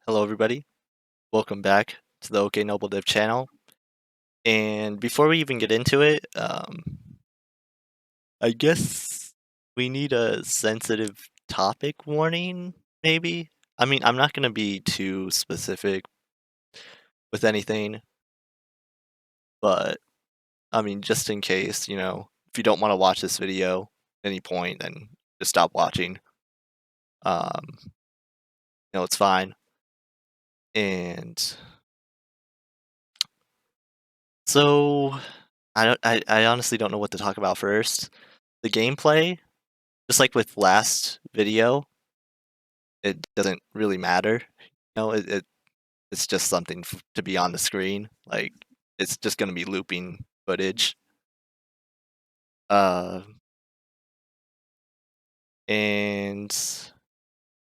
Hello, everybody. Welcome back to the okNobleDev channel. And before we even get into it, I guess we need a sensitive topic warning, maybe? I mean, I'm not going to be too specific with anything, but I mean, just in case, if you don't want to watch this video at any point, then just stop watching. Um, it's fine. And so I honestly don't know what to talk about first. The gameplay, just like with last video, it doesn't really matter. It's just something to be on the screen. Like it's just gonna be looping footage. Uh, and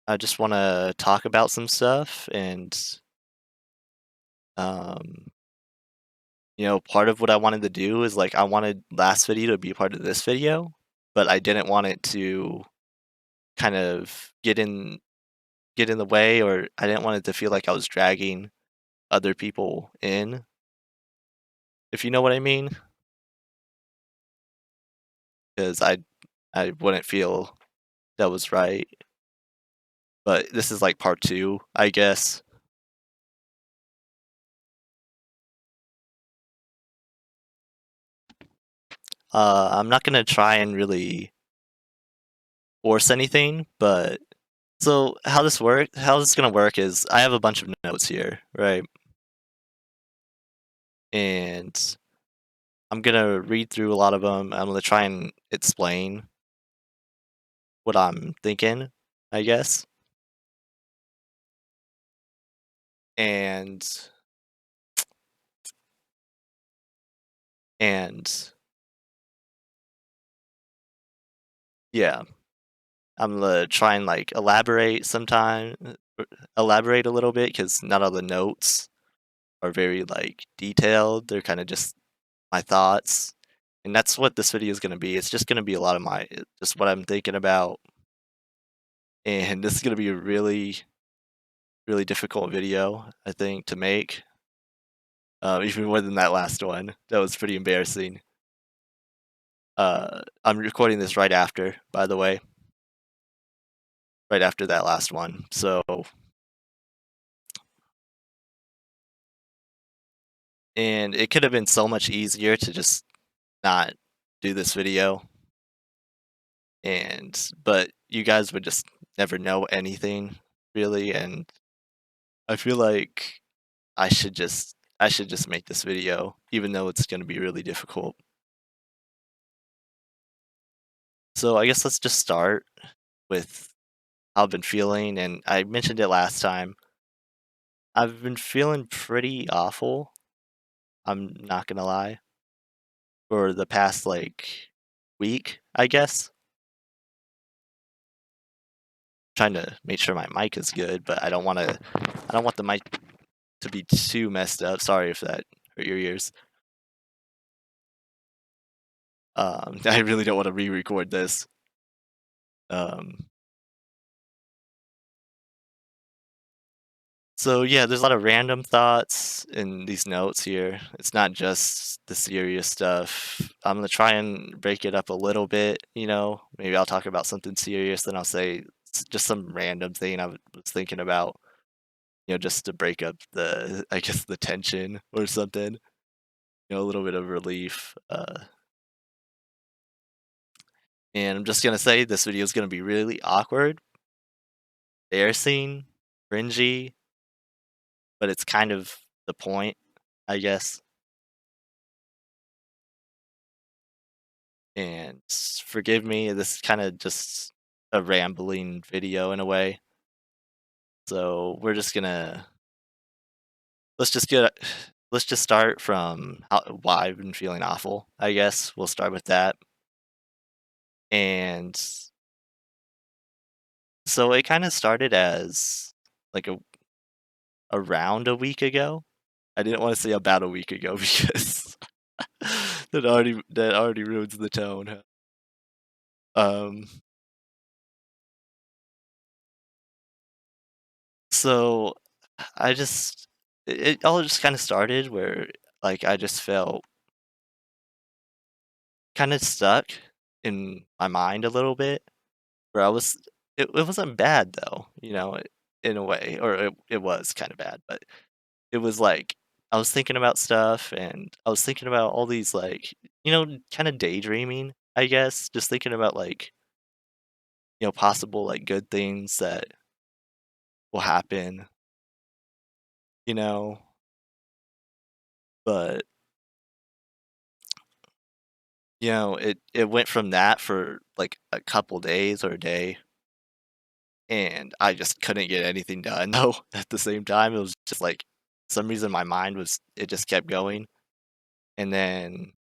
I just want to talk about some stuff, and um, part of what I wanted to do is like I wanted last video to be part of this video, but I didn't want it to kind of get in the way, or I didn't want it to feel like I was dragging other people in, if you know what I mean, because I wouldn't feel that was right. But this is like part two, I guess. I'm not gonna try and really force anything, but so how this is gonna work is I have a bunch of notes here, right? And I'm gonna read through a lot of them. I'm gonna try and explain what I'm thinking, I guess. And and yeah, I'm gonna try and like elaborate a little bit because not all the notes are very like detailed. They're kind of just my thoughts, and that's what this video is gonna be. It's just gonna be a lot of my just what I'm thinking about, and this is gonna be a really really difficult video, I think, to make. Even more than that last one. That was pretty embarrassing. I'm recording this right after, by the way, right after that last one. So, and it could have been so much easier to just not do this video, but you guys would just never know anything really, and I feel like I should just make this video, even though it's gonna be really difficult. So I guess let's just start with how I've been feeling, and I mentioned it last time. I've been feeling pretty awful, I'm not gonna lie, for the past, like, week, I guess. Trying to make sure my mic is good, but I don't want the mic to be too messed up. Sorry if that hurt your ears. I really don't wanna re-record this. Um So yeah, there's a lot of random thoughts in these notes here. It's not just the serious stuff. I'm gonna try and break it up a little bit. Maybe I'll talk about something serious, then I'll say just some random thing I was thinking about, just to break up I guess, the tension or something. A little bit of relief. And I'm just gonna say this video is gonna be really awkward, embarrassing, cringy, but it's kind of the point, I guess. And forgive me, this is kind of just a rambling video in a way. So we're just gonna let's just get let's just start from why I've been feeling awful. I guess we'll start with that. And so it kind of started as like around a week ago. I didn't want to say about a week ago because that already ruins the tone. Um, so I just it all just kinda started where, like, I just felt kinda stuck in my mind a little bit, where I was it wasn't bad though, in a way, or it was kinda bad, but it was like I was thinking about stuff, and I was thinking about all these, like, kinda daydreaming, I guess, just thinking about, like, possible, like, good things that will happen, you know? But, it went from that for, like, a couple days or a day, and I just couldn't get anything done, though, at the same time. It was just, like, some reason my mind was it just kept going, and then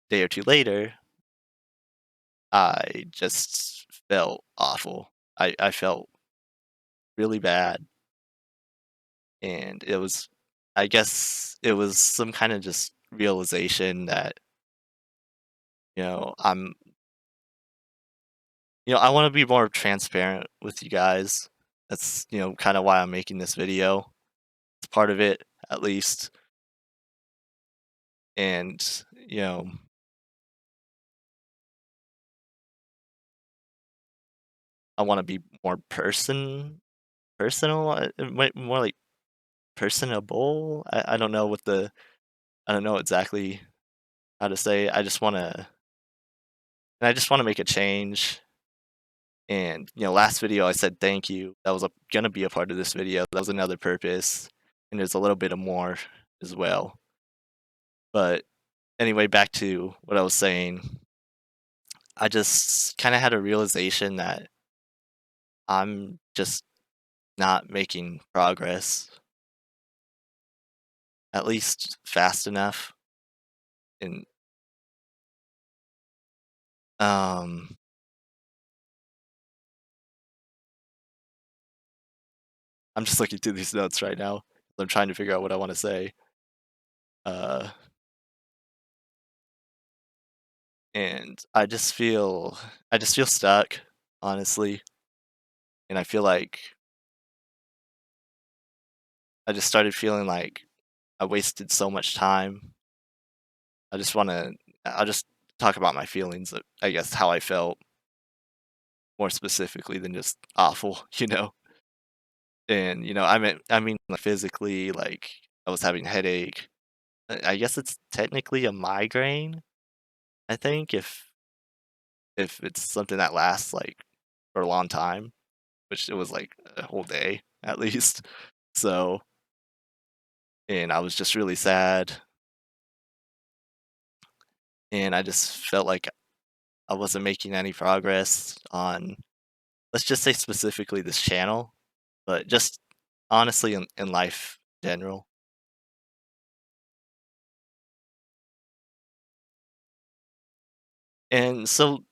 day or 2 later, I just felt awful. I felt really bad, and it was I guess it was some kinda just realization that, you know, I'm I wanna be more transparent with you guys. That's, kinda why I'm making this video. It's part of it, at least, and, you know, I wanna be more personal, more like personable? I don't know exactly how to say it. I just wanna make a change, and, last video I said thank you. That was gonna be a part of this video. That was another purpose, and there's a little bit of more as well. But anyway, back to what I was saying. I just kinda had a realization that I'm just not making progress, at least fast enough, and, um, I'm just looking through these notes right now. I'm trying to figure out what I wanna say, uh, and I just feel stuck, honestly, and I feel like I just started feeling like I wasted so much time. I just wanna I'll just talk about my feelings, I guess, how I felt more specifically than just awful, you know? And, I mean, like, physically, like, I was having a headache. I guess it's technically a migraine, I think, if it's something that lasts, like, for a long time, which it was, like, a whole day at least. So, and I was just really sad, and I just felt like I wasn't making any progress on, let's just say, specifically this channel, but just honestly in life in general. And so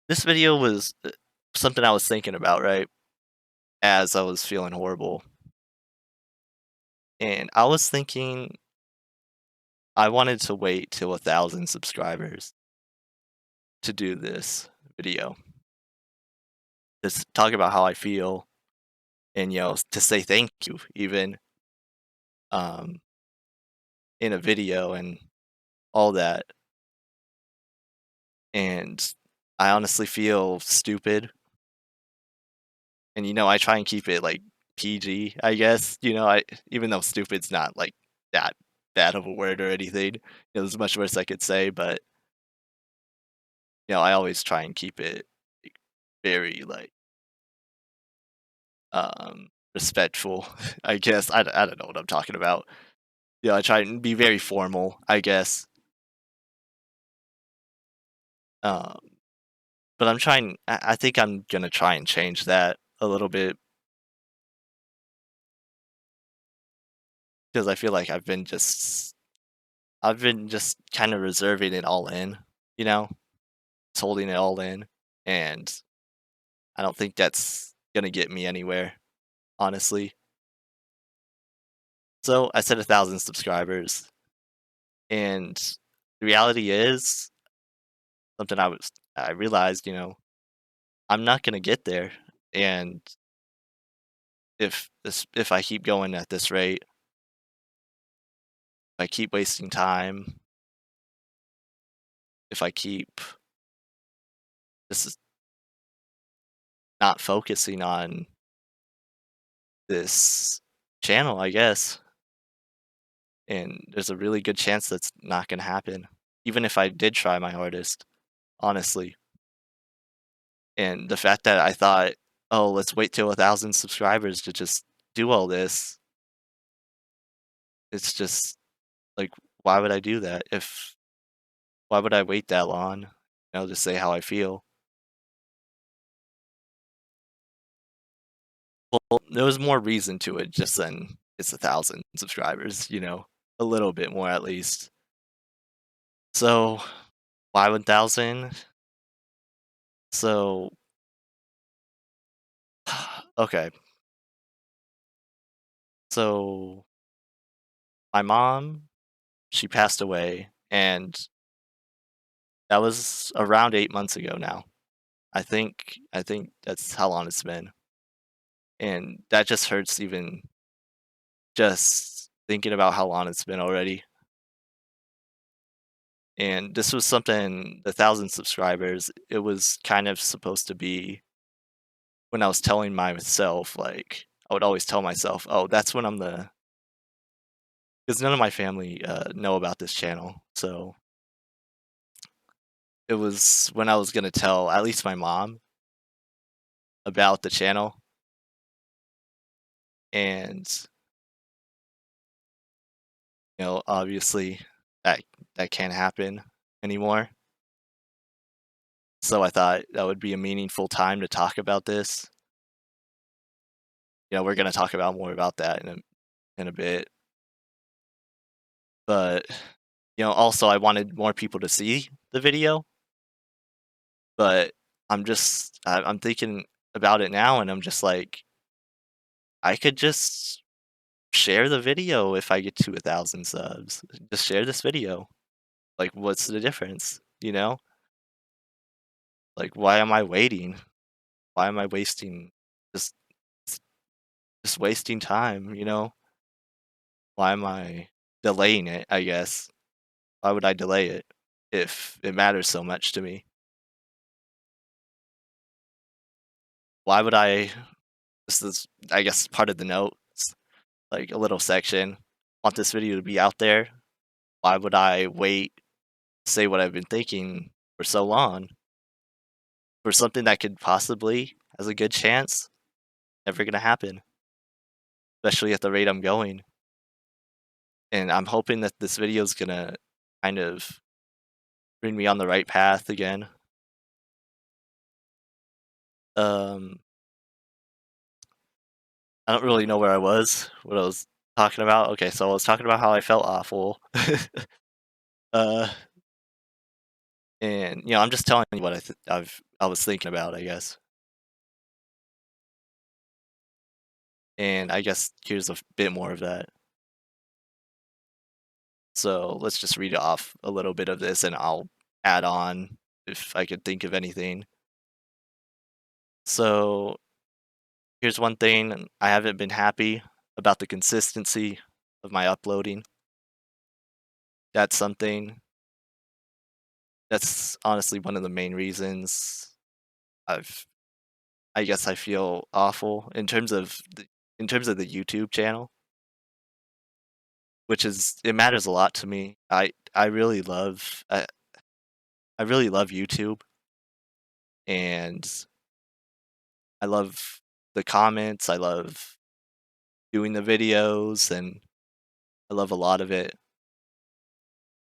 this video was, something I was thinking about, right, as I was feeling horrible, and I was thinking I wanted to wait till 1,000 subscribers to do this video. Just talk about how I feel, and, to say thank you even, um, in a video and all that, and I honestly feel stupid, and, I try and keep it, like, PG, I guess, I even though stupid's not, like, that bad of a word or anything, there's much worse I could say, but, I always try and keep it, like, very, like, respectful, I guess, I don't know what I'm talking about. I try and be very formal, I guess, um, but I think I'm gonna try and change that a little bit, because I feel like I've been just kinda reserving it all in, you know? Just holding it all in, and I don't think that's gonna get me anywhere, honestly. So, I said 1,000 subscribers, and the reality is something I realized, I'm not gonna get there, and if I keep going at this rate, if I keep wasting time, if I keep just not focusing on this channel, I guess, and there's a really good chance that's not gonna happen, even if I did try my hardest, honestly. And the fact that I thought, "Oh, let's wait till 1,000 subscribers to just do all this," it's just like, why would I do that? If Why would I wait that long? I'll just say how I feel. Well, there was more reason to it just than it's 1,000 subscribers, a little bit more at least. So, why 1,000? So, okay. So, my mom, she passed away, and that was around 8 months ago now. I think that's how long it's been, and that just hurts even just thinking about how long it's been already. And this was something the 1,000 subscribers, it was kind of supposed to be when I was telling myself, like, I would always tell myself, "Oh, that's when I'm the," because none of my family, know about this channel, so it was when I was gonna tell at least my mom about the channel, and, obviously, that that can't happen anymore. So I thought that would be a meaningful time to talk about this. We're gonna talk about more about that in a bit. But, also I wanted more people to see the video, but I'm thinking about it now and I'm just like, I could just share the video if I get to 1,000 subs. Just share this video. Like, what's the difference? Like, why am I waiting? Why am I wasting just just wasting time? Why am I delaying it, I guess? Why would I delay it if it matters so much to me? Why would I This is, I guess, part of the notes, like a little section. Want this video to be out there. Why would I wait, say what I've been thinking for so long for something that could possibly, has a good chance, never gonna happen, especially at the rate I'm going. And I'm hoping that this video is gonna kind of bring me on the right path again. Um, I don't really know where I was, what I was talking about. Okay, so I was talking about how I felt awful. uh, and I'm just telling you what I was thinking about, I guess. And I guess here's a bit more of that. So let's just read off a little bit of this and I'll add on if I could think of anything. So here's one thing: I haven't been happy about the consistency of my uploading. That's something that's honestly one of the main reasons I've I guess I feel awful in terms of the YouTube channel, which is, it matters a lot to me. I really love YouTube, and I love the comments, I love doing the videos, and I love a lot of it.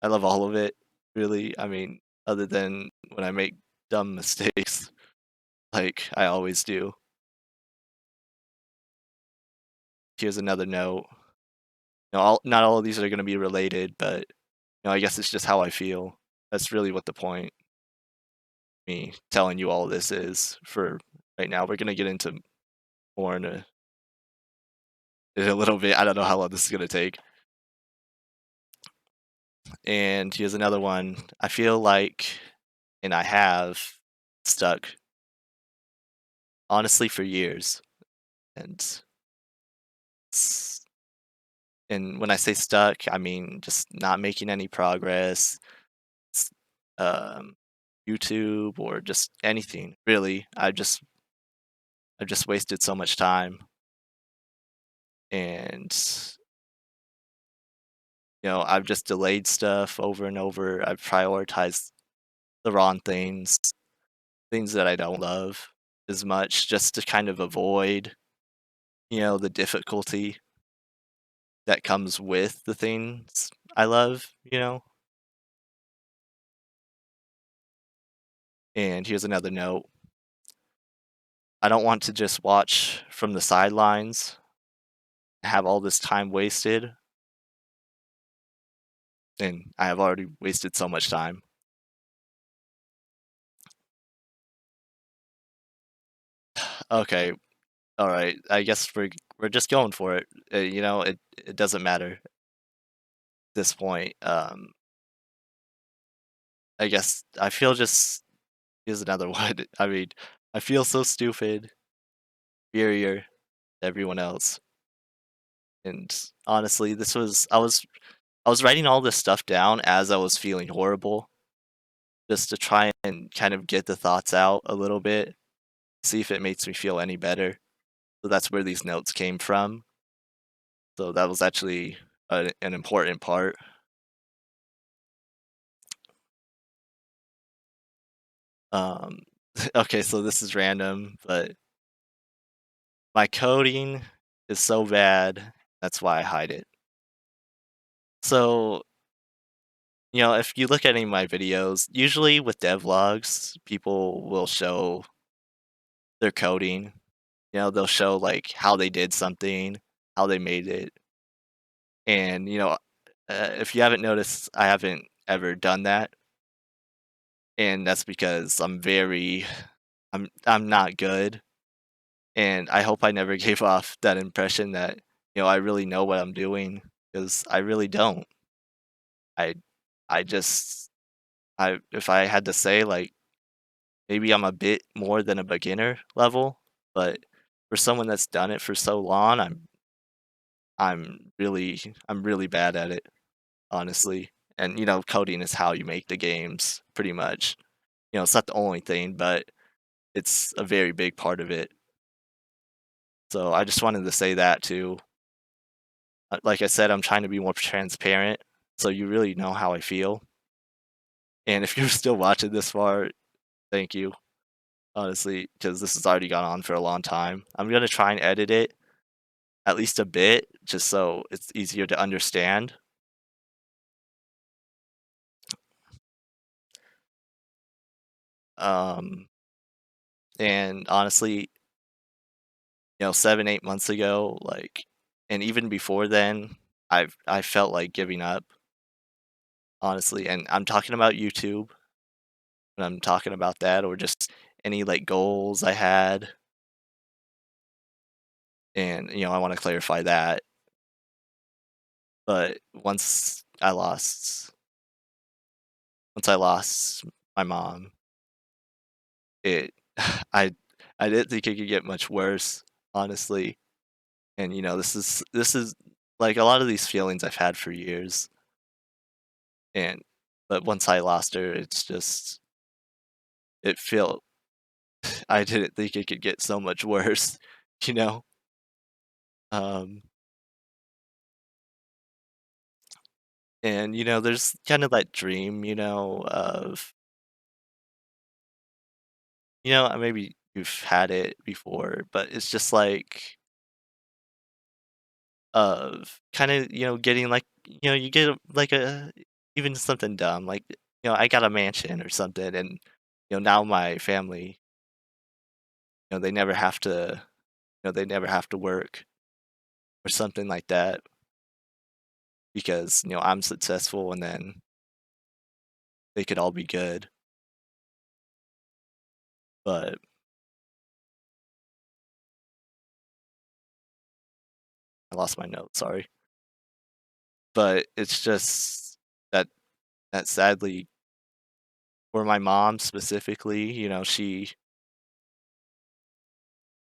I love all of it, really. I mean, other than when I make dumb mistakes, like I always do. Here's another note. Not all of these are going to be related, but I guess it's just how I feel. That's really what the point me telling you all this is for right now. We're going to get into more in a little bit. I don't know how long this is going to take. And here's another one. I feel like, and I have stuck honestly for years. And s and when I say stuck, I mean just not making any progress, s um, YouTube or just anything, really. I've just wasted so much time, and, I've just delayed stuff over and over. I've prioritized the wrong things, things that I don't love as much just to kind of avoid, the difficulty that comes with the things I love. And here's another note. I don't want to just watch from the sidelines, have all this time wasted, and I have already wasted so much time. Okay, all right. I guess we're just going for it. It doesn't matter at this point. I guess I feel just here's another one. I mean, I feel so stupid, inferior to everyone else. And honestly, I was writing all this stuff down as I was feeling horrible, just to try and kind of get the thoughts out a little bit, see if it makes me feel any better. So that's where these notes came from. So that was actually an important part. Um, okay, so this is random, but my coding is so bad. That's why I hide it. So, if you look at any of my videos, usually with devlogs, people will show their coding. They'll show like how they did something, how they made it. And, if you haven't noticed, I haven't ever done that. And that's because I'm not good. And I hope I never gave off that impression that, I really know what I'm doing because I really don't. I I just if I had to say like maybe I'm a bit more than a beginner level, but for someone that's done it for so long, I'm really bad at it, honestly. And coding is how you make the games pretty much. It's not the only thing, but it's a very big part of it. So I just wanted to say that too. Like I said, I'm trying to be more transparent, so you really know how I feel. And if you're still watching this far, thank you, honestly, because this has already gone on for a long time. I'm gonna try and edit it at least a bit, just so it's easier to understand. Um, and honestly, 7, 8 months ago, like, and even before then, I felt like giving up, honestly. And I'm talking about YouTube when I'm talking about that, or just any like goals I had. And I want to clarify that. But once I lost my mom, it I I didn't think it could get much worse, honestly. And this is like a lot of these feelings I've had for years. And but once I lost her, it's just it felt I didn't think it could get so much worse, you know? Um, and there's kind of that dream, of maybe you've had it before, but it's just like of kinda, getting like you get like a even something dumb, like, I got a mansion or something, and, now my family, they never have to work or something like that because, I'm successful and then they could all be good. But I lost my note, sorry. But it's just that sadly for my mom specifically,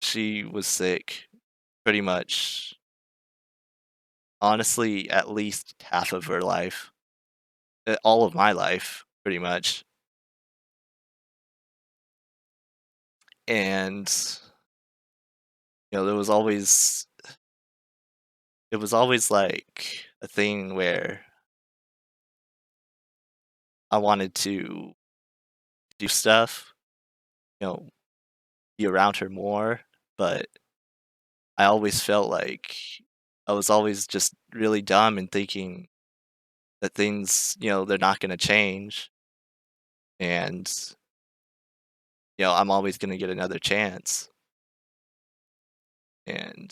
she was sick pretty much honestly, at least half of her life, all of my life, pretty much. And there was always it was always like a thing where I wanted to do stuff, you know, be around her more, but I always felt like I was always just really dumb and thinking that things, they're not going to change and I'm always going to get another chance. And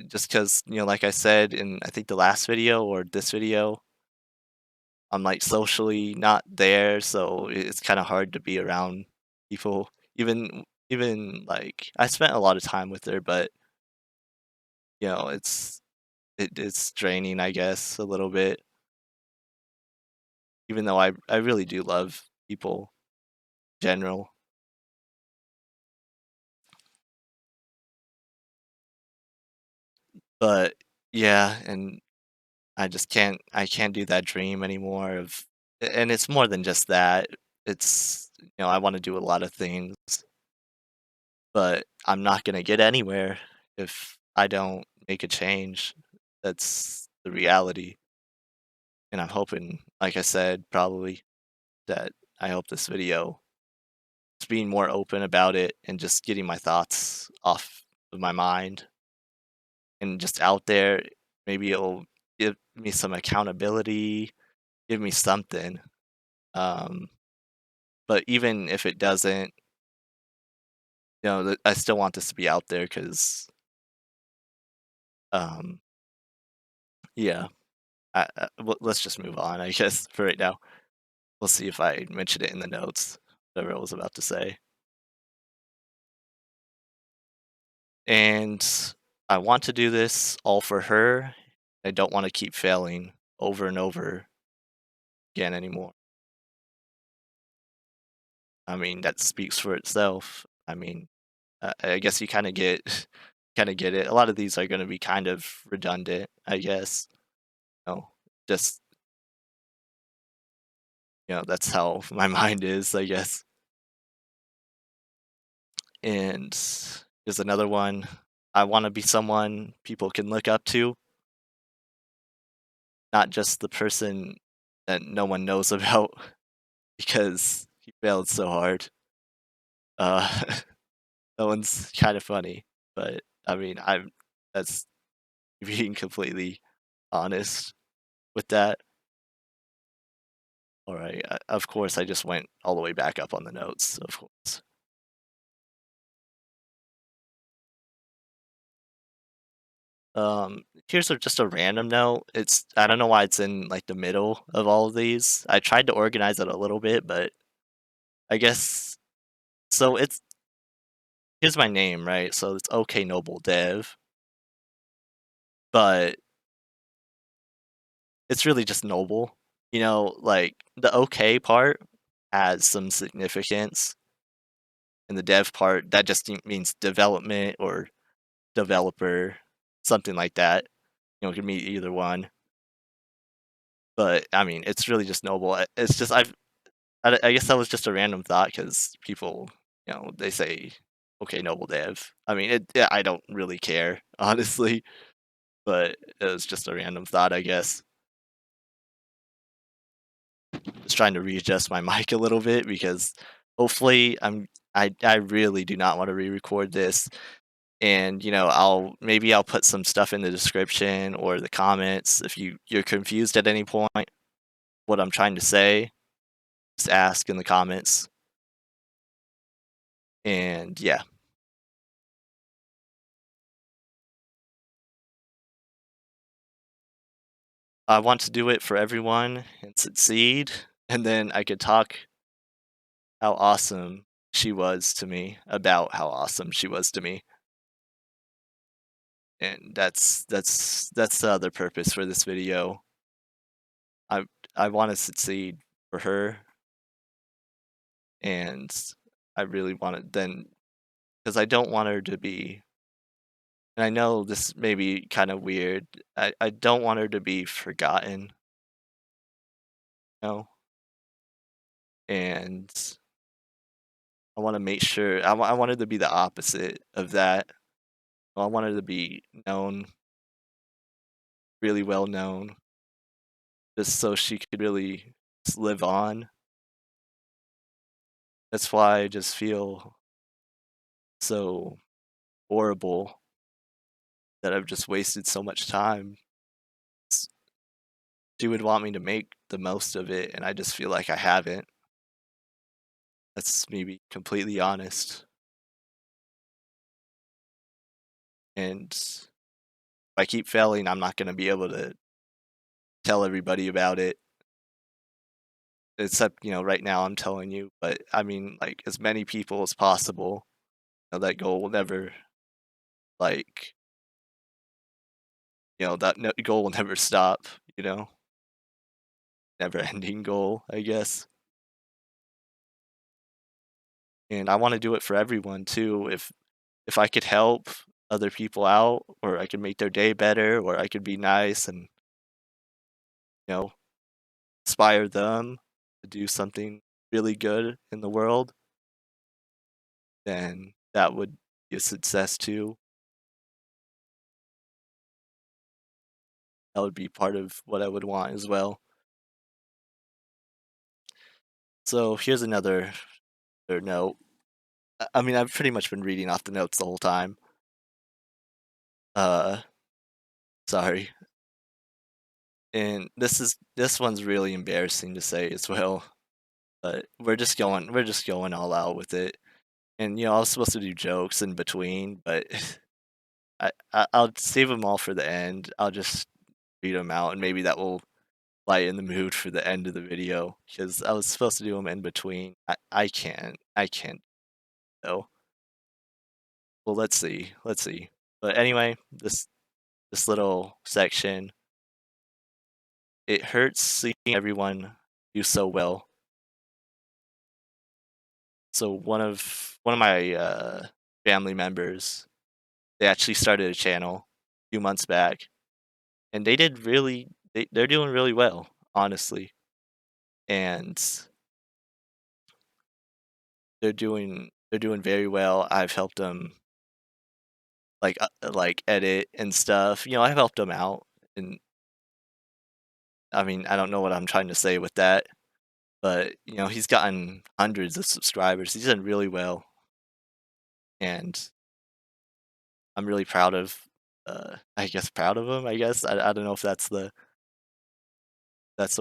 just cuz like I said in I think the last video or this video, I'm like socially not there, so it's kind of hard to be around people. Even like I spent a lot of time with her, but it's draining, I guess, a little bit. Even though I really do love people in general. But yeah, and I can't do that dream anymore and it's more than just that. It's I want to do a lot of things, but I'm not going to get anywhere if I don't make a change. That's the reality. And I'm hoping, like I said, probably that I hope this video is being more open about it and just getting my thoughts off of my mind and just out there. Maybe it'll give me some accountability, give me something. Um, but even if it doesn't, I still want this to be out there because, um, yeah, let's just move on, I guess, for right now. We'll see if I mention it in the notes, whatever I was about to say. And I want to do this all for her. I don't want to keep failing over and over again anymore. I mean, that speaks for itself. I mean, I guess you kind of get kind of get it. A lot of these are going to be kind of redundant, I guess. No, just that's how my mind is, I guess. And there's another one. I want to be someone people can look up to, not just the person that no one knows about because he failed so hard. Uh, that one's kind of funny, but I mean, that's being completely honest with that. All right, of course, I just went all the way back up on the notes, of course. Here's just a random note. I don't know why it's in like the middle of all of these. I tried to organize it a little bit, but I guess so. Here's my name, right? So it's okNobleDev, but it's really just noble. Like the OK part has some significance, and the dev part that just means development or developer, something like that. It could mean either one. But I mean, it's really just noble. It's just I guess that was just a random thought because people, they say, "Okay, noble dev." I mean, yeah, I don't really care, honestly, but it was just a random thought, I guess. Just trying to readjust my mic a little bit because hopefully I really do not want to re-record this, and I'll put some stuff in the description or the comments if you're confused at any point what I'm trying to say. Just ask in the comments, and yeah. I want to do it for everyone and succeed, and then I could talk how awesome she was to me about how awesome she was to me, and that's the other purpose for this video. I I want to succeed for her, and I really want to then because I don't want her to be And I know this may be kinda weird. I don't want her to be forgotten, you know? And I wanna make sure I want her to be the opposite of that. I want her to be known, really well known, just so she could really live on. That's why I just feel so horrible that I've just wasted so much time. S She would want me to make the most of it, and I just feel like I haven't. That's me being completely honest, and if I keep failing, I'm not gonna be able to tell everybody about it, except, right now I'm telling you, but, I mean, like, as many people as possible, that goal will never, like that goal will never stop, you know? Never-ending goal, I guess, and I wanna do it for everyone too. If I could help other people out, or I could make their day better, or I could be nice and, you know, inspire them to do something really good in the world, then that would be a success too. That would be part of what I would want as well. So here's another note. I mean, I've pretty much been reading off the notes the whole time. Uh, Sorry. And this one's really embarrassing to say as well, but we're just going all out with it. And I was supposed to do jokes in between, but I'll save them all for the end. I'll just read them out, and maybe that will lighten the mood for the end of the video, because I was supposed to do them in between. I can't though. Well, let's see. But anyway, this little section, it hurts seeing everyone do so well. So one of my family members, they actually started a channel a few months back, and they're doing really well, honestly. And they're doing very well. I've helped them like edit and stuff. I've helped them out, and I mean, I don't know what I'm trying to say with that, but he's gotten hundreds of subscribers. He's done really well, and I'm really proud of. I guess proud of him. I guess I don't know if that's the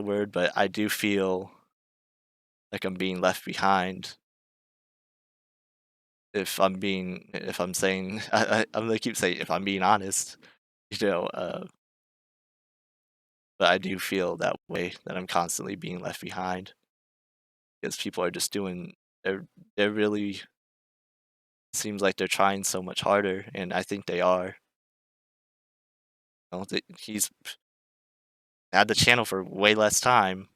word, but I do feel like I'm being left behind. If I'm saying, I'm gonna keep saying if I'm being honest, you know. But I do feel that way, that I'm constantly being left behind because people are just doing. They're really seems like they're trying so much harder, and I think they are. He's had the channel for way less time,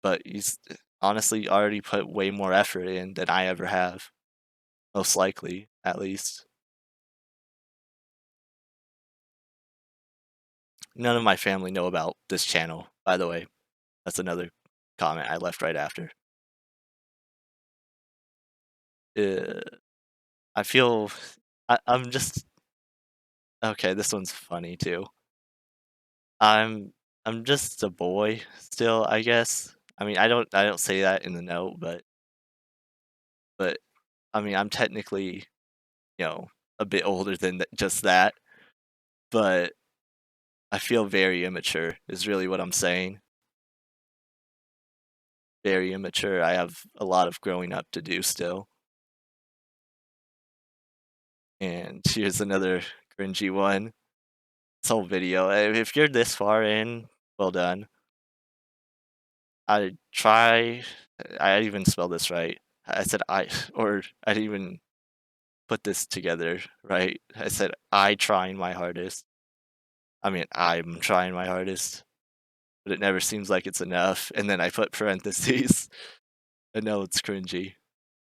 but he's honestly already put way more effort in than I ever have, most likely, at least. None of my family know about this channel, by the way. That's another comment I left right after. Uh, I feel I'm just okay. This one's funny too. I'm I'm just a boy still, I guess. I mean, I don't say that in the note, but I mean, I'm technically, you know, a bit older than just that, but I feel very immature is really what I'm saying. Very immature. I have a lot of growing up to do still. And here's another cringy one. This whole video. If you're this far in, well done. I try. I didn't even spell this right. I said I, or I didn't even put this together right. I said I trying my hardest. I mean, I'm trying my hardest, but it never seems like it's enough. And then I put parentheses. I know it's cringy.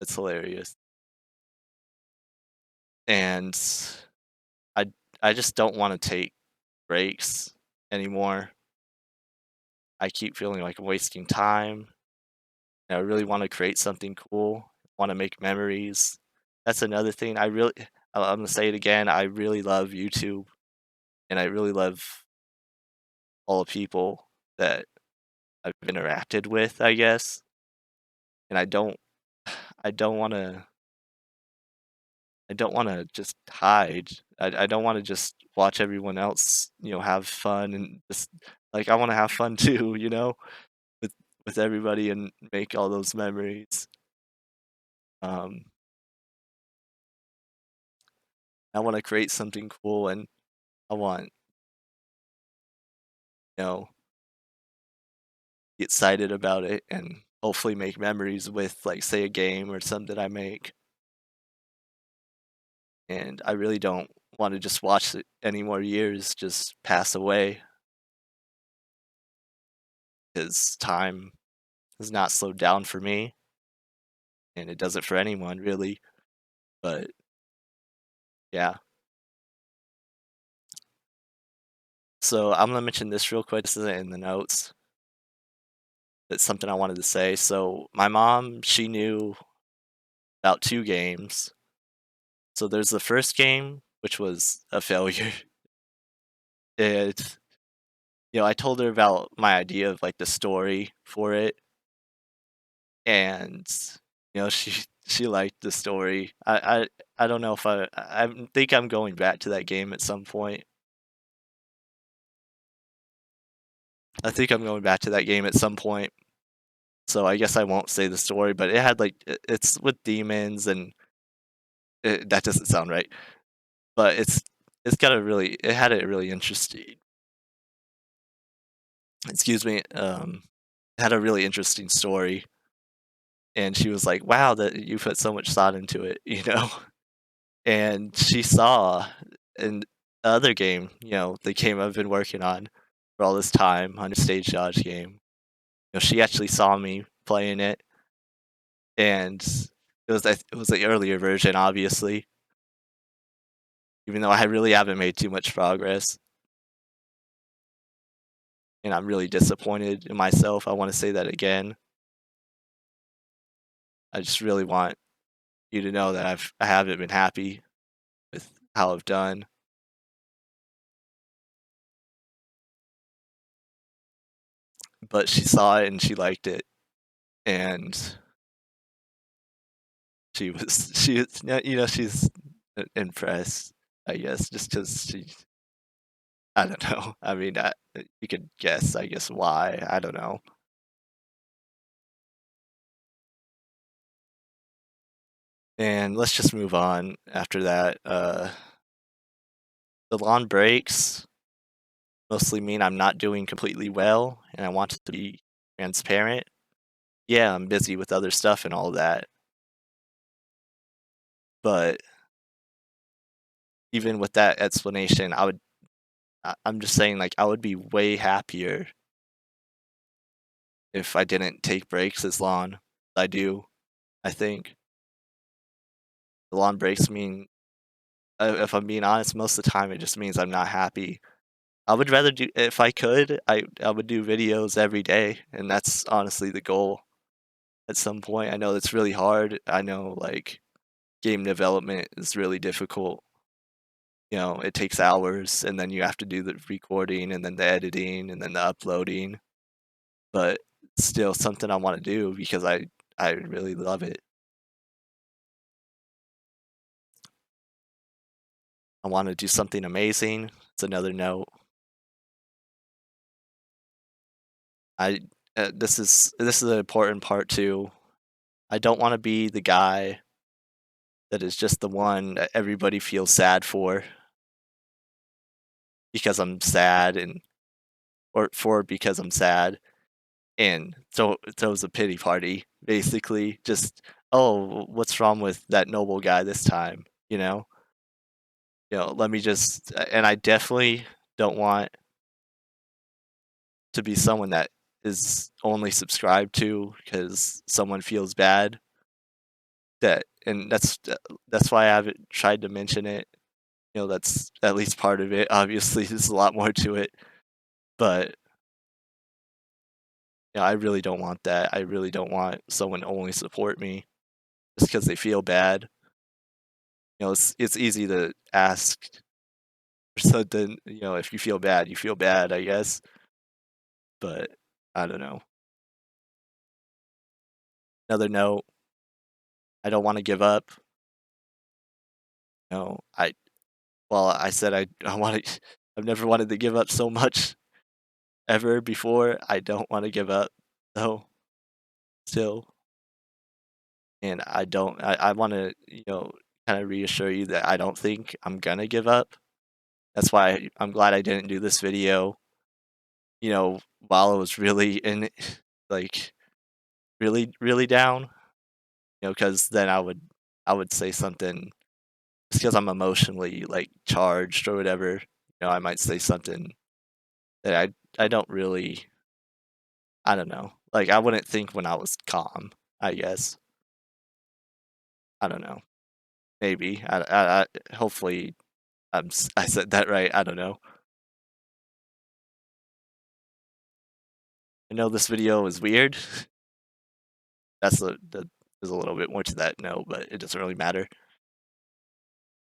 It's hilarious. And I just don't wanna take breaks anymore. I keep feeling like I'm wasting time, and I really wanna create something cool, wanna make memories. That's another thing I'm gonna say it again, I really love YouTube, and I really love all the people that I've interacted with, I guess, and I don't wanna I don't wanna just hide. I don't wanna just watch everyone else, have fun and just like, I wanna have fun too, with with everybody and make all those memories. Um, I wanna create something cool, and I want, you know, get excited about it and hopefully make memories with, like, say, a game or something I make, and I really don't wanna just watch it any more years just pass away, 'cause time has not slowed down for me, and it doesn't for anyone really, but yeah. So, I'm gonna mention this real quick, this isn't in the notes. It's something I wanted to say. So, my mom, she knew about 2 games. So, there's the first game, which was a failure. It I told her about my idea of, like, the story for it, and, she liked the story. I don't know if I think I'm going back to that game at some point. I think I'm going back to that game at some point, so I guess I won't say the story, but it had, like it's with demons and that doesn't sound right, but it's got a really it had a really interesting excuse me, had a really interesting story, and she was like, "Wow, that you put so much thought into it," you know? And she saw in the other game, the game I've been working on for all this time, 100 Stage Dodge game, she actually saw me playing it, and it was the earlier version, obviously, even though I really haven't made too much progress, and I'm really disappointed in myself. I wanna say that again. I just really want you to know that I haven't been happy with how I've done, but she saw it and she liked it, and she's impressed, I guess, just 'cause I don't know. I mean, you could guess, I guess, why, I don't know. And let's just move on after that, the lawn breaks mostly mean I'm not doing completely well, and I want to be transparent. Yeah, I'm busy with other stuff and all that, but even with that explanation, I'm just saying, like, I would be way happier if I didn't take breaks as long as I do, I think. The long breaks mean if I'm being honest, most of the time, it just means I'm not happy. I would rather do if I could, I would do videos every day, and that's honestly the goal at some point. I know that's really hard. I know, like, game development is really difficult. It takes hours, and then you have to do the recording, and then the editing, and then the uploading, but still something I wanna do because I really love it. I wanna do something amazing. It's another note. I this is an important part too. I don't wanna be the guy that is just the one that everybody feels sad for because I'm sad and or for because I'm sad and throws a pity party, basically. Just, "Oh, what's wrong with that noble guy this time?" You know? Let me just and I definitely don't want to be someone that is only subscribed to because someone feels bad that and that's why I haven't tried to mention it that's at least part of it. Obviously, there's a lot more to it, but I really don't want that. I really don't want someone to only support me just because they feel bad. It's easy to ask for something, if you feel bad, you feel bad, I guess. But I don't know. Another note, I don't want to give up. I well, I said I want to. I've never wanted to give up so much ever before. I don't want to give up though. Still, and I want to kind of reassure you that I don't think I'm gonna give up. That's why I'm glad I didn't do this video, while I was really in it, like really, really down, because then I would say something just because I'm emotionally like charged or whatever, I might say something that I don't really, I don't know. Like I wouldn't think when I was calm, I guess. I don't know. Maybe. Hopefully I said that right. I don't know. I know this video is weird. There's a little bit more to that note, but it doesn't really matter.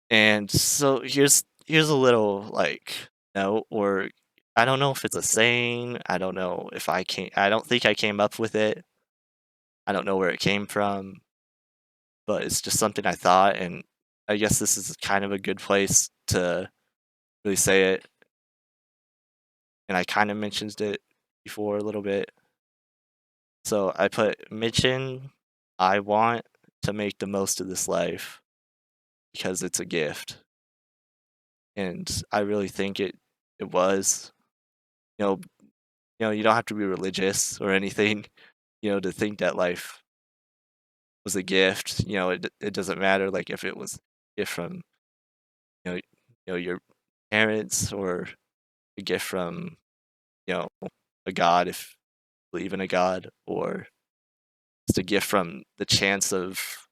And so here's a little like note, or I don't know if it's a saying. I don't know if I don't think I came up with it. I don't know where it came from, but it's just something I thought, and I guess this is kind of a good place to really say it. And I kind of mentioned it before a little bit. So I put Mitchin, I want to make the most of this life because it's a gift. And I really think it was. You know, you don't have to be religious or anything, to think that life was a gift. It doesn't matter like if it was a gift from, your parents, or a gift from, you know, a god if you believe in a god, or just a gift from the chance of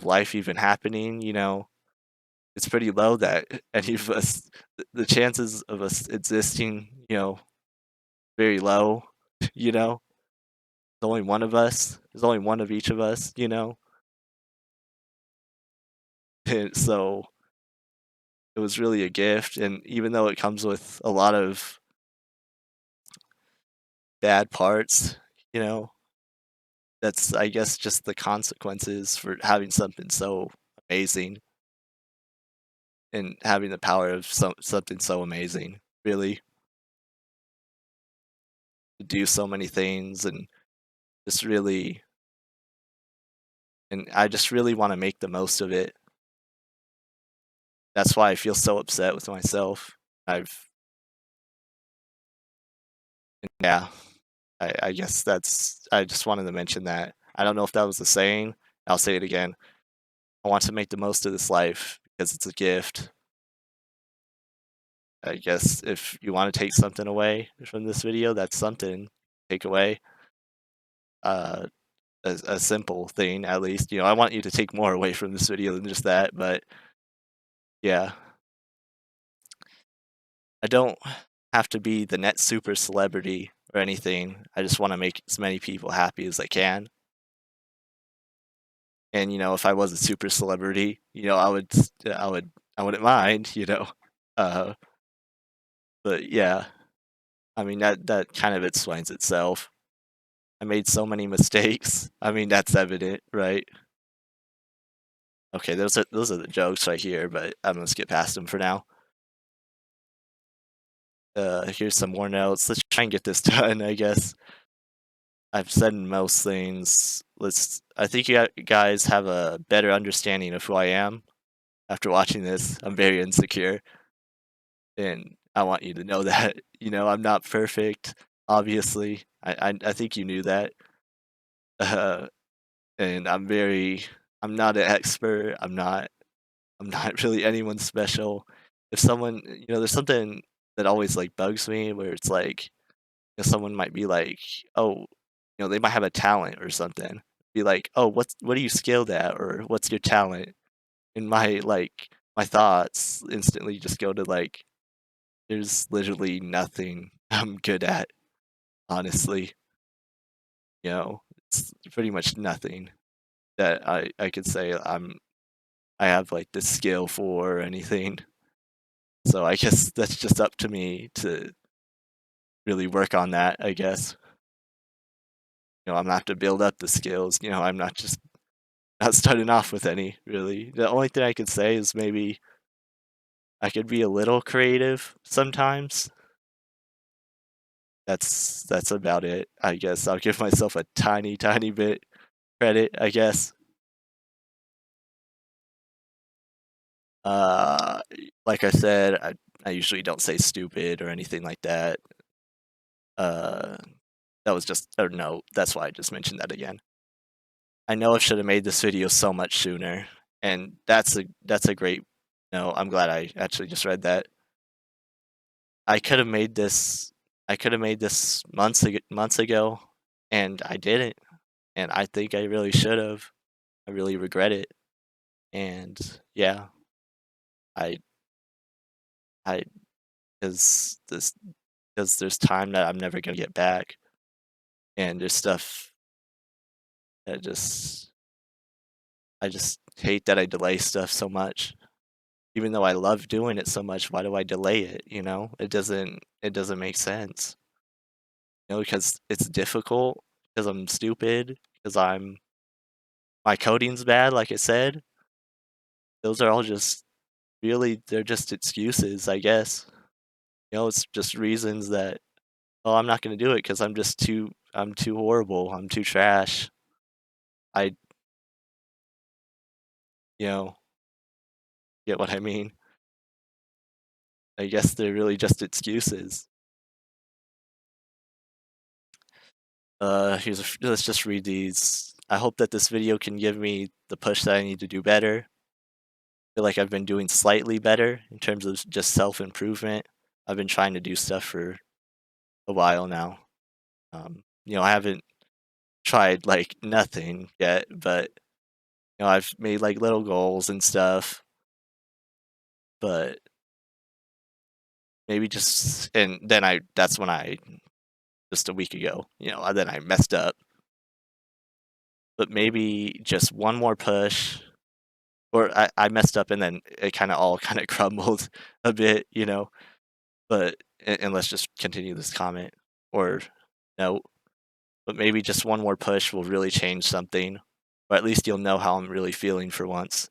life even happening. It's pretty low that any of us, the chances of us existing, very low. There's only one of us. There's only one of each of us. And so it was really a gift. And even though it comes with a lot of bad parts, you know, that's, I guess, just the consequences for having something so amazing and having the power of something so amazing, really, to do so many things and just really, and I just really want to make the most of it. That's why I feel so upset with myself. I've, yeah, I guess I just wanted to mention that. I don't know if that was a saying. I'll say it again. I want to make the most of this life because it's a gift. I guess if you want to take something away from this video, that's something. Take away uh, a simple thing, at least. I want you to take more away from this video than just that, but yeah, I don't have to be the net super celebrity or anything. I just want to make as many people happy as I can. And if I was a super celebrity, I wouldn't mind. Uh, but yeah, I mean that kind of explains itself. I made so many mistakes. I mean that's evident, right? Okay, those are the jokes right here, but I'm gonna skip past them for now. Here's some more notes. Let's try and get this done, I guess. I've said most things. I think you guys have a better understanding of who I am after watching this. I'm very insecure, and I want you to know that. I'm not perfect. Obviously, I think you knew that. Uh, and I'm not an expert. I'm not really anyone special. If someone, there's something that always like bugs me where it's like, someone might be like, oh, they might have a talent or something. Be like, oh, what are you skilled at, or what's your talent? and my thoughts instantly just go to, like, there's literally nothing I'm good at, honestly, you know? It's pretty much nothing that I could say I have, like, the skill for or anything. So I guess that's just up to me to really work on that, I guess. I'm gonna have to build up the skills, I'm not starting off with any, really. The only thing I could say is maybe I could be a little creative sometimes. That's about it, I guess. I'll give myself a tiny, tiny bit credit, I guess. Uh, like I said, I usually don't say stupid or anything like that. Uh, that was just or no, that's why I just mentioned that again. I know I should have made this video so much sooner, and that's a great no, I'm glad I actually just read that. I could have made this I could have made this months ago, and I didn't, and I think I really should have. I really regret it, and yeah, I I because there's time that I'm never gonna get back, and there's stuff that I just hate that I delay stuff so much. Even though I love doing it so much, why do I delay it, you know? It doesn't make sense. Because it's difficult, because I'm stupid, because my coding's bad, like I said. Those are all just really they're just excuses, I guess. It's just reasons that, "Oh, I'm not gonna do it because I'm too horrible, I'm too trash." I you know, get what I mean? I guess they're really just excuses. Let's just read these. I hope that this video can give me the push that I need to do better. Feel like I've been doing slightly better in terms of just self-improvement. I've been trying to do stuff for a while now. I haven't tried like nothing yet, but I've made like little goals and stuff, but maybe just and then I that's when I just a week ago, then I messed up. But maybe just one more push or I messed up and then it kind of all kind of crumbled a bit, but and let's just continue this comment or no, but maybe just one more push will really change something, or at least you'll know how I'm really feeling for once.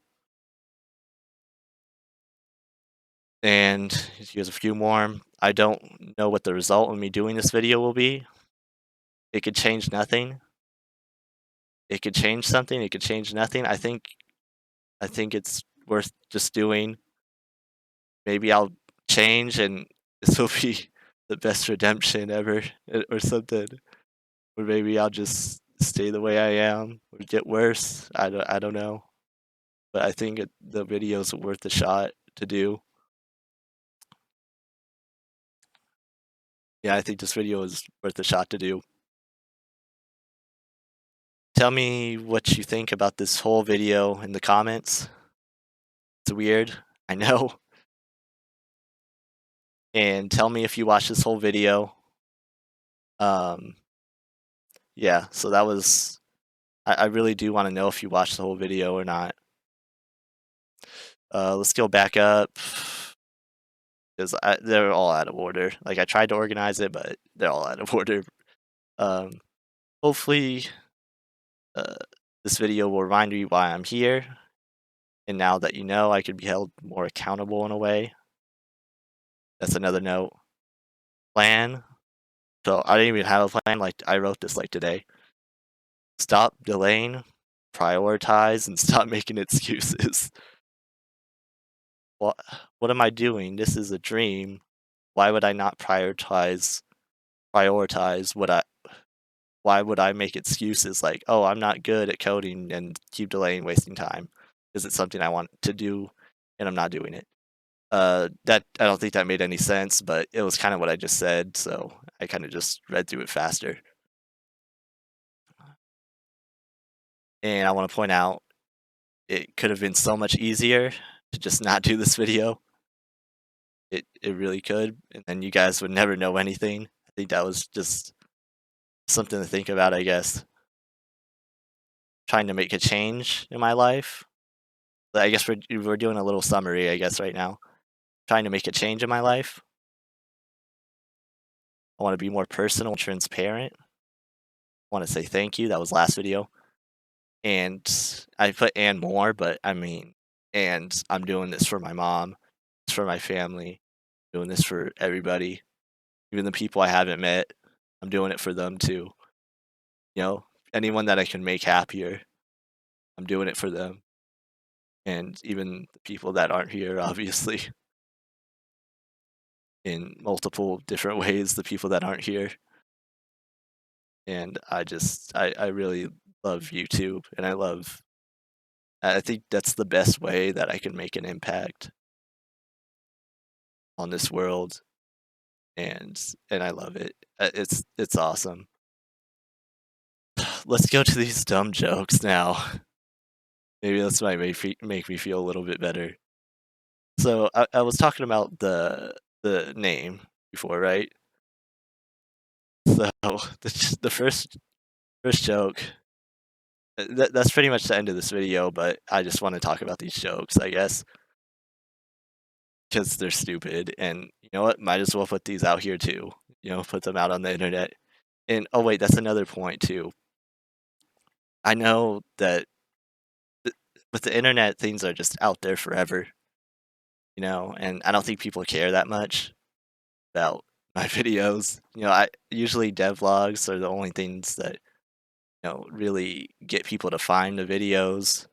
And here's a few more. I don't know what the result of me doing this video will be. It could change nothing. It could change something. It could change nothing. I think it's worth just doing. Maybe I'll change and this will be the best redemption ever or something. Or maybe I'll just stay the way I am or get worse. I don't know. But I think the video's worth a shot to do. Yeah, I think this video is worth a shot to do. Tell me what you think about this whole video in the comments. It's weird, I know. And tell me if you watched this whole video. Um, yeah, so that was I really do want to know if you watched the whole video or not. Let's go back up because they're all out of order. Like I tried to organize it, but they're all out of order. Um, hopefully, uh, this video will remind you why I'm here. And now that you know, I could be held more accountable in a way. That's another note. Plan. So I didn't even have a plan. Like I wrote this like today. Stop delaying, prioritize, and stop making excuses. What what am I doing? This is a dream. Why would I not prioritize what I why would I make excuses like, "Oh, I'm not good at coding," and keep delaying, wasting time? Is it something I want to do and I'm not doing it? That I don't think that made any sense, but it was kind of what I just said, so I kind of just read through it faster. And I want to point out it could have been so much easier to just not do this video. It really could, and then you guys would never know anything. I think that was just something to think about, I guess. Trying to make a change in my life. But I guess we're doing a little summary, I guess, right now. Trying to make a change in my life. I want to be more personal and transparent. I want to say thank you. That was last video. And I put and more, but I mean, and I'm doing this for my mom, it's for my family, doing this for everybody, even the people I haven't met. I'm doing it for them too. You know, anyone that I can make happier, I'm doing it for them. And even the people that aren't here, obviously, in multiple different ways, the people that aren't here. And I really love YouTube, and I think that's the best way that I can make an impact on this world, and I love it. It's awesome. Let's go to these dumb jokes now. Maybe that's might make me feel a little bit better. So I was talking about the name before, right? So the first joke. That's pretty much the end of this video, but I just want to talk about these jokes, I guess, because they're stupid. And you know what? Might as well put these out here too. You know, put them out on the internet. And oh wait, that's another point too. I know that with the internet, things are just out there forever, you know, and I don't think people care that much about my videos. You know, I usually devlogs are the only things that, you know, really get people to find the videos.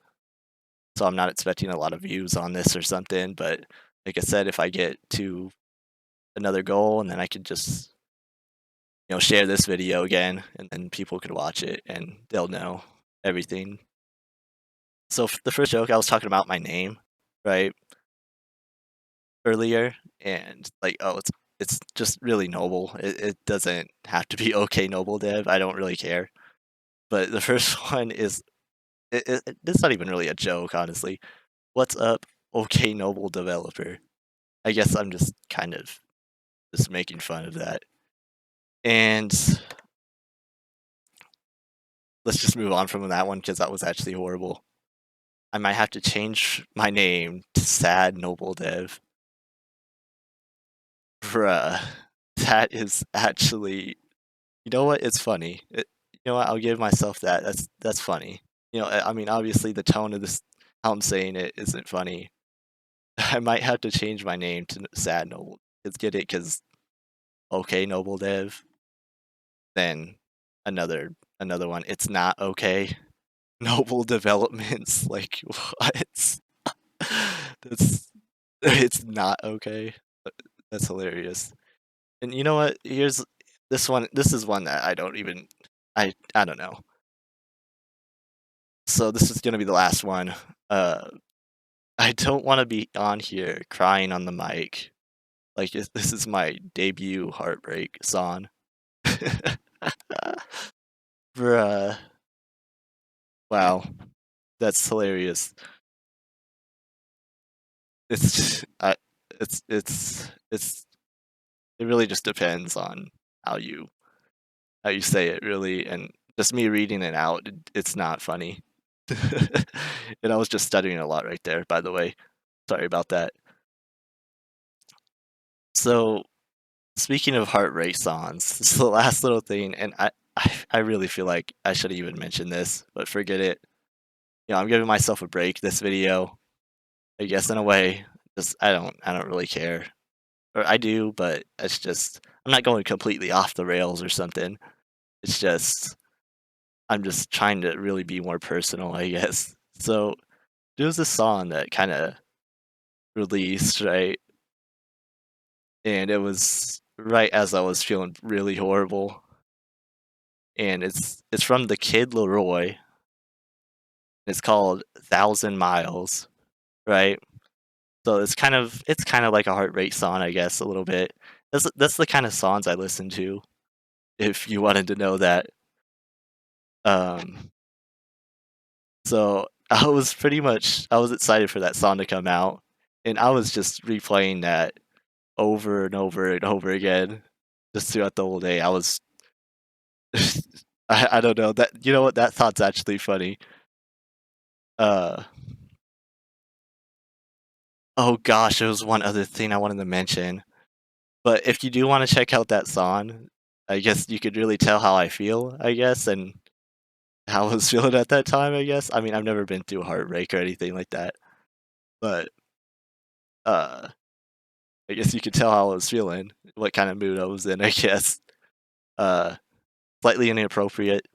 So I'm not expecting a lot of views on this or something, but like I said, if I get to another goal and then I could just, you know, share this video again and then people could watch it and they'll know everything. So the first joke, I was talking about my name, right, earlier, and like, oh, it's just really noble. It doesn't have to be okNobleDev. I don't really care. But the first one is it's not even really a joke, honestly. What's up, okNoble developer? I guess I'm just kind of just making fun of that. And let's just move on from that one because that was actually horrible. I might have to change my name to Sad Noble Dev. Bruh, that is actually, you know what? It's funny. You know what? I'll give myself that. That's funny. You know, I mean, obviously the tone of this, how I'm saying it, isn't funny. I might have to change my name to Sad Noble. Let's get it, because okay, Noble Dev. Then another one. It's not okay. Noble developments. Like what? That's it's not okay. That's hilarious. And you know what? Here's this one. This is one that I don't even. I don't know. So this is gonna be the last one. I don't want to be on here crying on the mic. Like this is my debut heartbreak song. Bruh. Wow. That's hilarious. It's I it's it really just depends on how you how you say it really, and just me reading it out, it's not funny. And I was just studying a lot right there, by the way. Sorry about that. So speaking of heart rate songs, it's the last little thing, and I really feel like I should have even mentioned this, but forget it. You know, I'm giving myself a break this video. I guess in a way, just I don't really care. Or I do, but it's just I'm not going completely off the rails or something. It's just I'm just trying to really be more personal, I guess. So there was this song that kind of released, right? And it was right as I was feeling really horrible. And it's from the Kid Leroy. It's called Thousand Miles, right? So it's kind of like a heart rate song, I guess, a little bit. That's the kind of songs I listen to, if you wanted to know that. Um, so I was pretty much I was excited for that song to come out, and I was just replaying that over and over and over again just throughout the whole day. I was I don't know that you know what that thought's actually funny. Uh oh gosh, there was one other thing I wanted to mention. But if you do want to check out that song, I guess you could really tell how I feel, I guess, and how I was feeling at that time, I guess. I mean, I've never been through a heartbreak or anything like that, but uh I guess you could tell how I was feeling, what kind of mood I was in, I guess. Uh Slightly inappropriate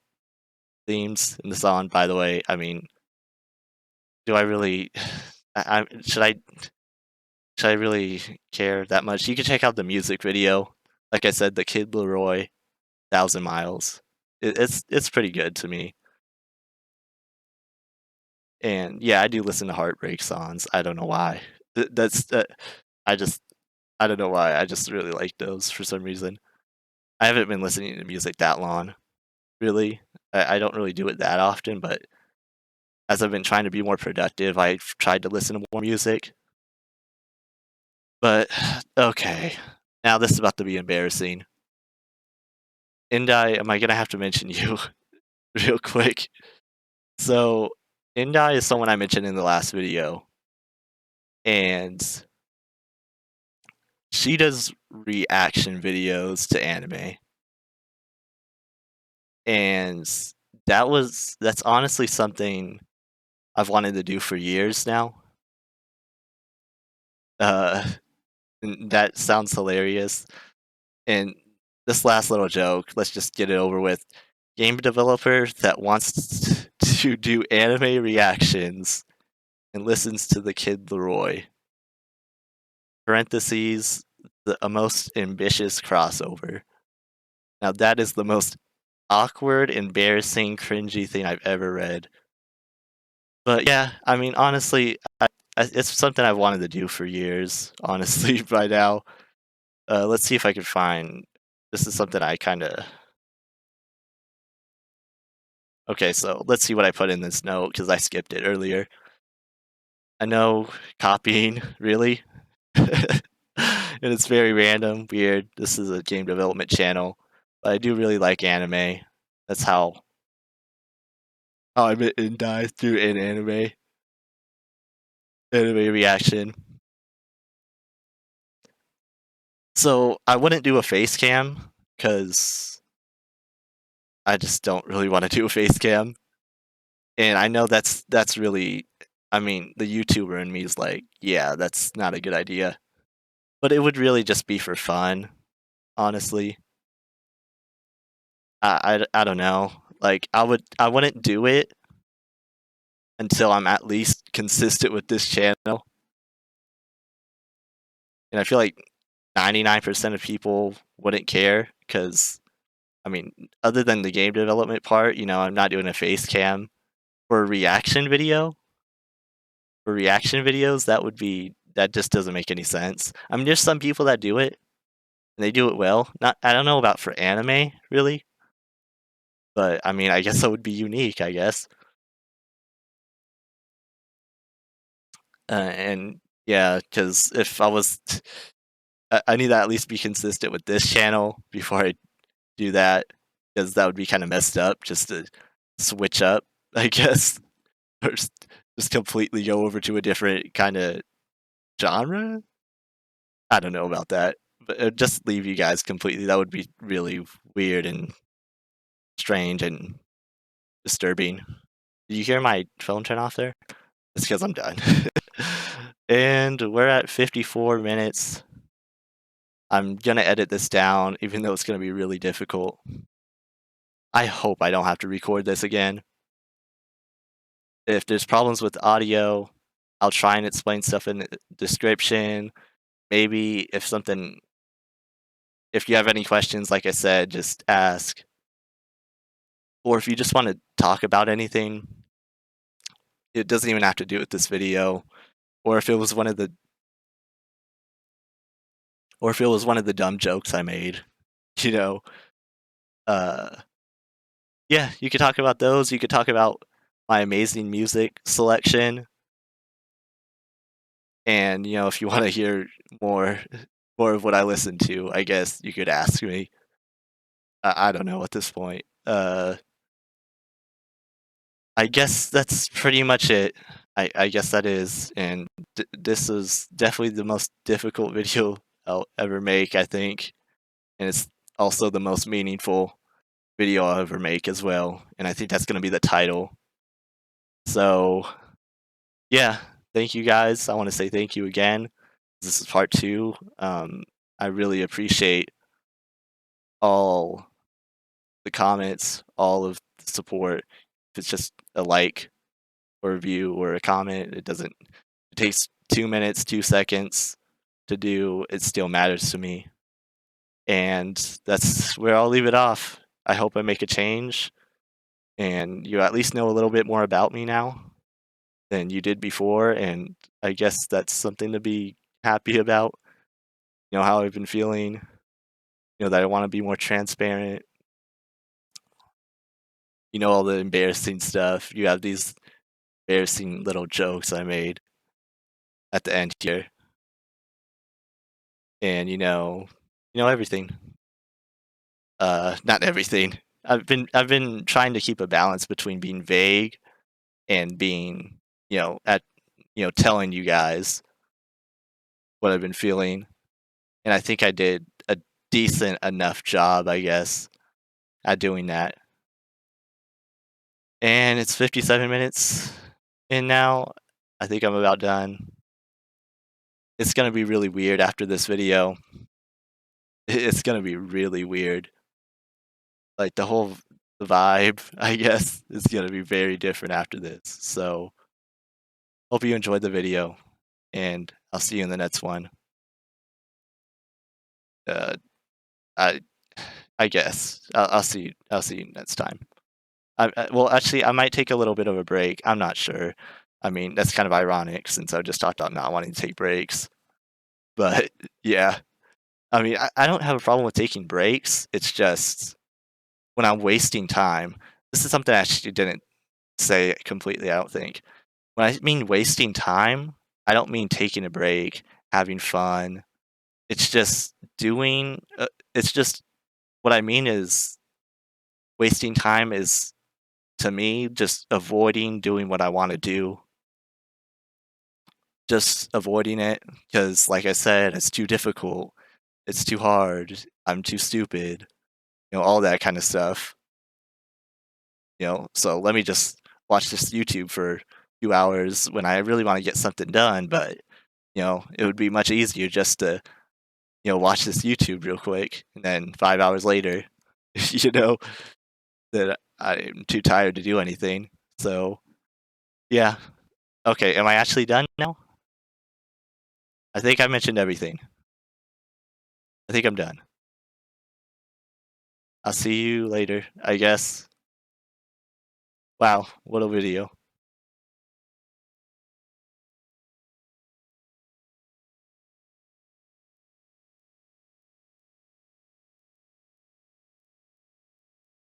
themes in the song, by the way. I mean, do I really should I really care that much? You can check out the music video. Like I said, the Kid Leroy, 1,000 Miles. It's pretty good to me. And yeah, I do listen to heartbreak songs. I don't know why. That's I just I don't know why. I just really like those for some reason. I haven't been listening to music that long, really. I don't really do it that often, but as I've been trying to be more productive, I've tried to listen to more music. But okay, now this is about to be embarrassing. Inday, am I gonna have to mention you real quick? So, Inday is someone I mentioned in the last video, and she does reaction videos to anime. And that's honestly something I've wanted to do for years now. Uh, and that sounds hilarious. And this last little joke, let's just get it over with. Game developer that wants to do anime reactions and listens to the Kid Leroy. Parentheses, a most ambitious crossover. Now that is the most awkward, embarrassing, cringy thing I've ever read. But yeah, I mean, honestly, it's something I've wanted to do for years. Honestly, by now, let's see if I can find. This is something I kind of. Okay, so let's see what I put in this note because I skipped it earlier. I know copying, really, and it's very random, weird. This is a game development channel, but I do really like anime. That's how I met Inday through an anime reaction. So I wouldn't do a face cam because I just don't really want to do a face cam. And I know that's really I mean, the YouTuber in me is like, yeah, that's not a good idea. But it would really just be for fun, honestly. I don't know. Like I wouldn't do it until I'm at least consistent with this channel. And I feel like 99% of people wouldn't care because I mean, other than the game development part, I'm not doing a face cam for a reaction video. For reaction videos, that just doesn't make any sense. I mean, there's some people that do it, and they do it well. Not I don't know about for anime, really, but I mean, I guess that would be unique, I guess. And yeah, because if I was, I need to at least be consistent with this channel before I do that, because that would be kind of messed up just to switch up, I guess, or just completely go over to a different kind of genre. I don't know about that, but just leave you guys completely. That would be really weird and strange and disturbing. Did you hear my phone turn off there? It's because I'm done. And we're at 54 minutes. I'm gonna edit this down, even though it's gonna be really difficult. I hope I don't have to record this again. If there's problems with audio, I'll try and explain stuff in the description. Maybe if you have any questions, like I said, just ask. Or if you just want to talk about anything, it doesn't even have to do with this video. Or if it was one of the dumb jokes I made, you know, uh, yeah, you could talk about those. You could talk about my amazing music selection, and, if you wanna hear more more of what I listen to, I guess you could ask me. I don't know at this point. I guess that's pretty much it. I guess that is, and this is definitely the most difficult video I'll ever make, I think, and it's also the most meaningful video I'll ever make as well, and I think that's gonna be the title. So, yeah, thank you guys. I wanna say thank you again. This is part 2. I really appreciate all the comments, all of the support. If it's just a like or a view or a comment, it takes 2 minutes, 2 seconds to do, it still matters to me. And that's where I'll leave it off. I hope I make a change and you at least know a little bit more about me now than you did before, and I guess that's something to be happy about. How I've been feeling, that I wanna be more transparent, all the embarrassing stuff. You have these embarrassing little jokes I made at the end here, and everything. Not everything. I've been trying to keep a balance between being vague and being, telling you guys what I've been feeling, and I think I did a decent enough job, I guess, at doing that. And it's 57 minutes in now. I think I'm about done. It's gonna be really weird after this video. It's gonna be really weird. Like, the whole vibe, I guess, is gonna be very different after this. So, hope you enjoyed the video, and I'll see you in the next one. Uh, I I guess. I'll see you next time. Well, actually, I might take a little bit of a break. I'm not sure. I mean, that's kind of ironic since I just talked about not wanting to take breaks. But yeah, I mean, I don't have a problem with taking breaks. It's just when I'm wasting time. This is something I actually didn't say completely, I don't think. When I mean wasting time, I don't mean taking a break, having fun. It's just it's just what I mean is wasting time is, to me, just avoiding doing what I wanna do. Just avoiding it because, like I said, it's too difficult, it's too hard, I'm too stupid, all that kinda stuff, So let me just watch this YouTube for a few hours when I really wanna get something done, but, it would be much easier just to, watch this YouTube real quick, and then 5 hours later, you know, that I'm too tired to do anything. So, yeah. Okay, am I actually done now? I think I mentioned everything. I think I'm done. I'll see you later, I guess. Wow, what a video.